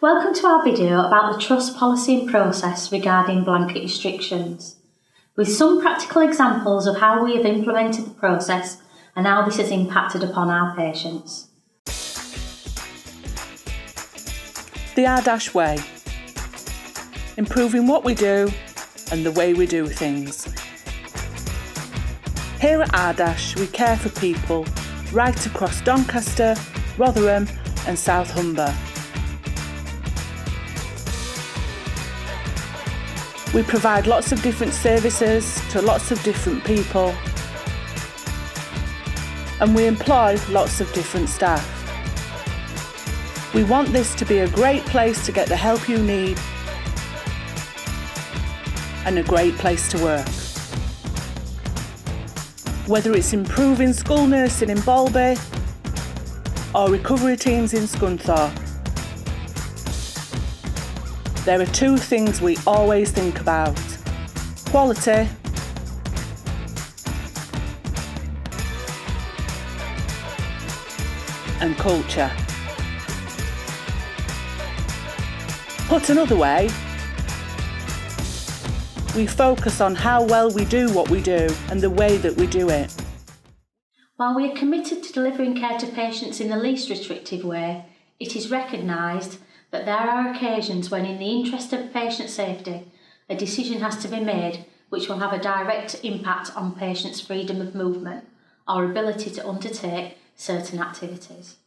Welcome to our video about the Trust policy and process regarding blanket restrictions, with some practical examples of how we have implemented the process and how this has impacted upon our patients. The RDaSH way. Improving what we do and the way we do things. Here at RDaSH we care for people right across Doncaster, Rotherham and South Humber. We provide lots of different services to lots of different people, and we employ lots of different staff. We want this to be a great place to get the help you need and a great place to work. Whether it's improving school nursing in Bolby or recovery teams in Scunthorpe, there are two things we always think about: quality and culture. Put another way, we focus on how well we do what we do and the way that we do it. While we are committed to delivering care to patients in the least restrictive way, it is recognised that there are occasions when, in the interest of patient safety, a decision has to be made which will have a direct impact on patients' freedom of movement or ability to undertake certain activities.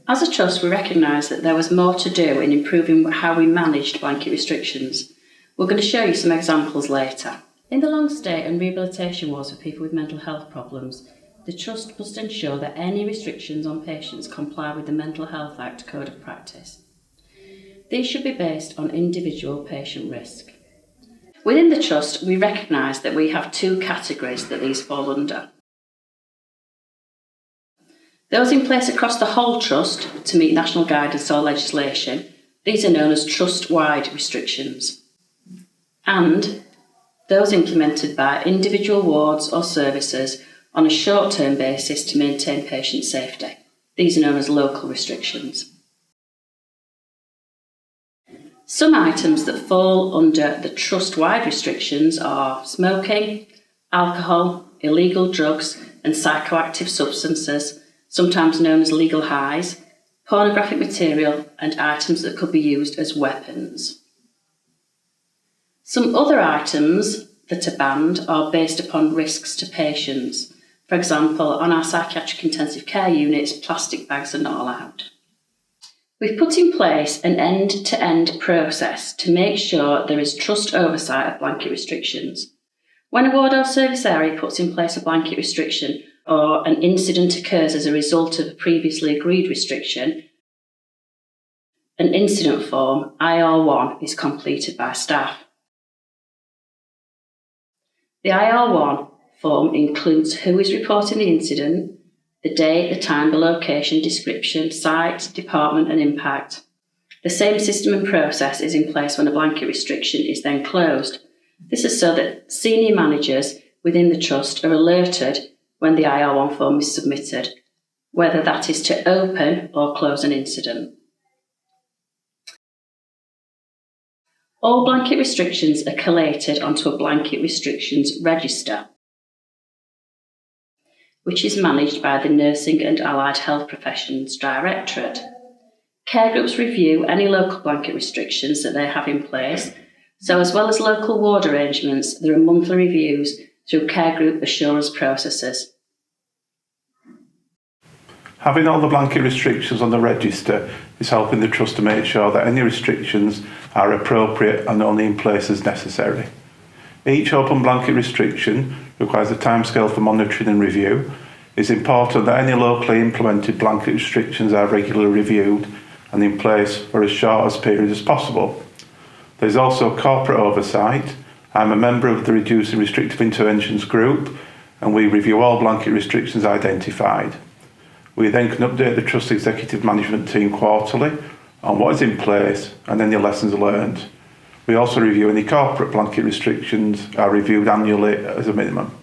As a trust, we recognise that there was more to do in improving how we managed blanket restrictions. We're going to show you some examples later. In the long stay and rehabilitation wards for people with mental health problems, the Trust must ensure that any restrictions on patients comply with the Mental Health Act Code of Practice. These should be based on individual patient risk. Within the Trust, we recognise that we have two categories that these fall under. Those in place across the whole Trust to meet national guidance or legislation, these are known as Trust-wide restrictions. And those implemented by individual wards or services on a short-term basis to maintain patient safety. These are known as local restrictions. Some items that fall under the Trust-wide restrictions are smoking, alcohol, illegal drugs and psychoactive substances, sometimes known as legal highs, pornographic material and items that could be used as weapons. Some other items that are banned are based upon risks to patients. For example, on our psychiatric intensive care units, plastic bags are not allowed. We've put in place an end-to-end process to make sure there is Trust oversight of blanket restrictions. When a ward or service area puts in place a blanket restriction or an incident occurs as a result of a previously agreed restriction, an incident form, IR1, is completed by staff. The IR1 form includes who is reporting the incident, the date, the time, the location, description, site, department and impact. The same system and process is in place when a blanket restriction is then closed. This is so that senior managers within the Trust are alerted when the IR1 form is submitted, whether that is to open or close an incident. All blanket restrictions are collated onto a blanket restrictions register, which is managed by the Nursing and Allied Health Professions Directorate. Care groups review any local blanket restrictions that they have in place, so as well as local ward arrangements, there are monthly reviews through care group assurance processes. Having all the blanket restrictions on the register is helping the Trust to make sure that any restrictions are appropriate and only in place as necessary. Each open blanket restriction requires a timescale for monitoring and review. It's important that any locally implemented blanket restrictions are regularly reviewed and in place for as short a period as possible. There is also corporate oversight. I'm a member of the Reducing Restrictive Interventions group and we review all blanket restrictions identified. We then can update the Trust Executive Management Team quarterly on what is in place and any lessons learned. We also review any corporate blanket restrictions are reviewed annually as a minimum.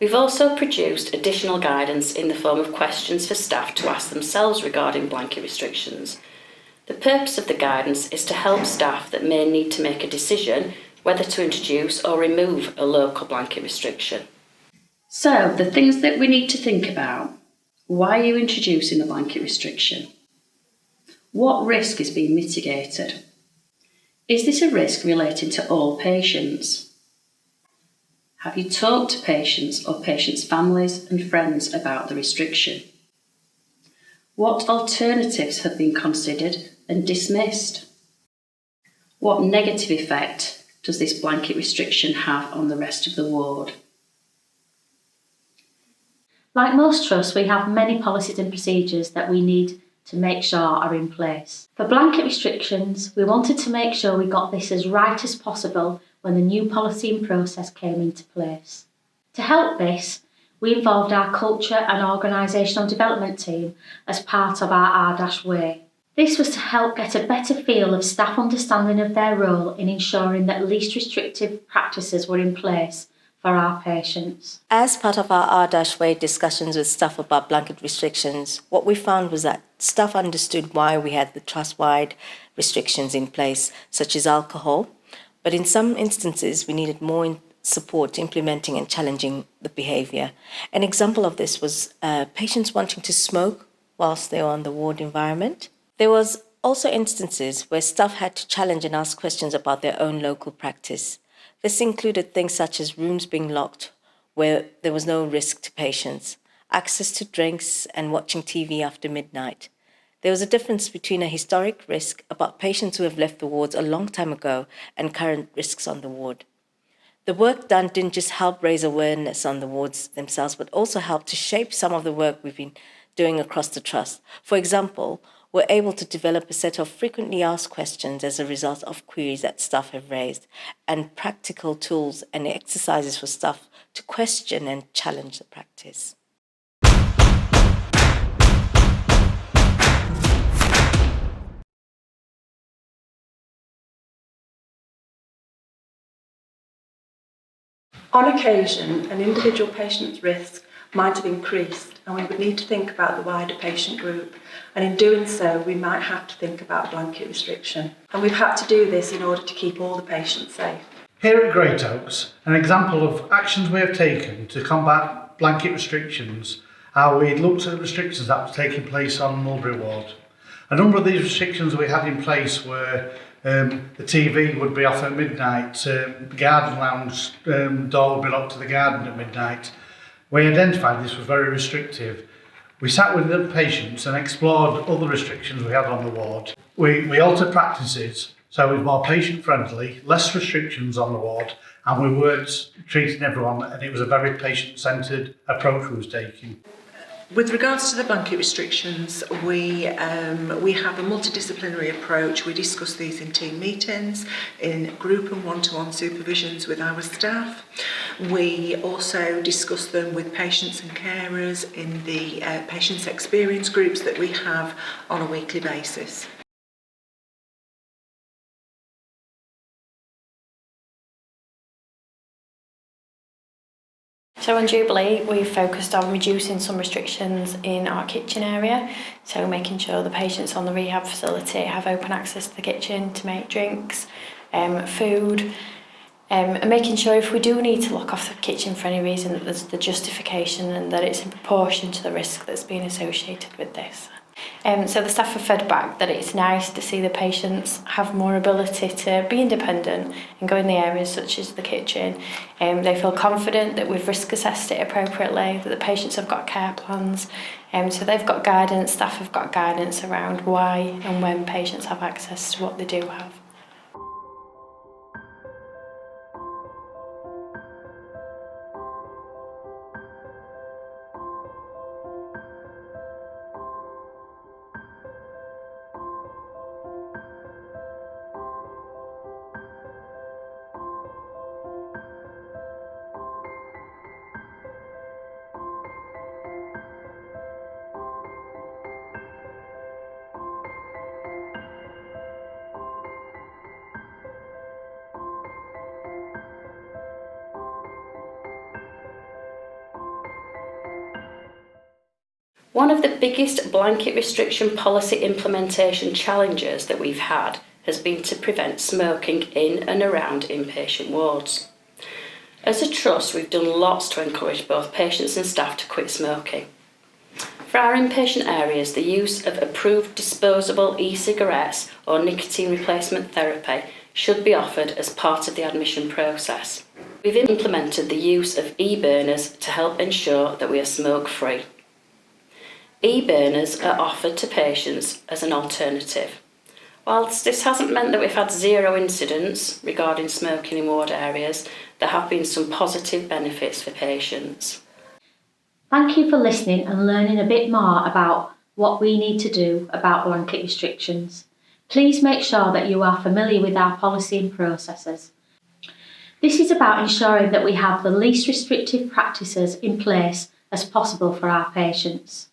We've also produced additional guidance in the form of questions for staff to ask themselves regarding blanket restrictions. The purpose of the guidance is to help staff that may need to make a decision whether to introduce or remove a local blanket restriction. So, the things that we need to think about. Why are you introducing a blanket restriction? What risk is being mitigated? Is this a risk relating to all patients? Have you talked to patients or patients' families and friends about the restriction? What alternatives have been considered and dismissed? What negative effect does this blanket restriction have on the rest of the ward? Like most trusts, we have many policies and procedures that we need to make sure are in place. For blanket restrictions, we wanted to make sure we got this as right as possible when the new policy and process came into place. To help this, we involved our culture and organisational development team as part of our RDaSH way. This was to help get a better feel of staff understanding of their role in ensuring that least restrictive practices were in place for our patients. As part of our RDaSH way discussions with staff about blanket restrictions, what we found was that staff understood why we had the trust-wide restrictions in place, such as alcohol, but in some instances we needed more support implementing and challenging the behaviour. An example of this was patients wanting to smoke whilst they were on the ward environment. There was also instances where staff had to challenge and ask questions about their own local practice. This included things such as rooms being locked where there was no risk to patients, access to drinks and watching TV after midnight. There was a difference between a historic risk about patients who have left the wards a long time ago and current risks on the ward. The work done didn't just help raise awareness on the wards themselves, but also helped to shape some of the work we've been doing across the trust. For example, we're able to develop a set of frequently asked questions as a result of queries that staff have raised, and practical tools and exercises for staff to question and challenge the practice. On occasion, an individual patient's risk might have increased, and we would need to think about the wider patient group, and in doing so we might have to think about blanket restriction, and we've had to do this in order to keep all the patients safe. Here at Great Oaks, an example of actions we have taken to combat blanket restrictions are we looked at restrictions that were taking place on Mulberry Ward. A number of these restrictions we had in place were the TV would be off at midnight, the garden lounge door would be locked to the garden at midnight. We identified this was very restrictive. We sat with the patients and explored other restrictions we had on the ward. We altered practices so it was more patient friendly, less restrictions on the ward, and we weren't treating everyone, and it was a very patient centred approach we was taking. With regards to the blanket restrictions, we have a multidisciplinary approach. We discuss these in team meetings, in group and one-to-one supervisions with our staff. We also discuss them with patients and carers in the patients' experience groups that we have on a weekly basis. So on Jubilee, we've focused on reducing some restrictions in our kitchen area, so making sure the patients on the rehab facility have open access to the kitchen to make drinks, food, and making sure if we do need to lock off the kitchen for any reason that there's the justification and that it's in proportion to the risk that's been associated with this. So the staff have fed back that it's nice to see the patients have more ability to be independent and go in the areas such as the kitchen. They feel confident that we've risk assessed it appropriately, that the patients have got care plans. So they've got guidance, staff have got guidance around why and when patients have access to what they do have. One of the biggest blanket restriction policy implementation challenges that we've had has been to prevent smoking in and around inpatient wards. As a trust, we've done lots to encourage both patients and staff to quit smoking. For our inpatient areas, the use of approved disposable e-cigarettes or nicotine replacement therapy should be offered as part of the admission process. We've implemented the use of e-burners to help ensure that we are smoke-free. E-burners are offered to patients as an alternative. Whilst this hasn't meant that we've had zero incidents regarding smoking in ward areas, there have been some positive benefits for patients. Thank you for listening and learning a bit more about what we need to do about blanket restrictions. Please make sure that you are familiar with our policy and processes. This is about ensuring that we have the least restrictive practices in place as possible for our patients.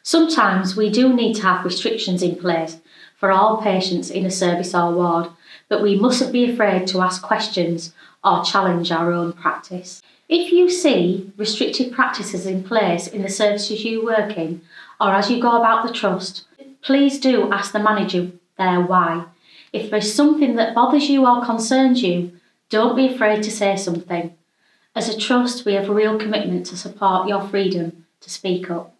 Sometimes we do need to have restrictions in place for all patients in a service or ward, but we mustn't be afraid to ask questions or challenge our own practice. If you see restrictive practices in place in the services you work in, or as you go about the trust, please do ask the manager there why. If there's something that bothers you or concerns you, don't be afraid to say something. As a trust, we have a real commitment to support your freedom to speak up.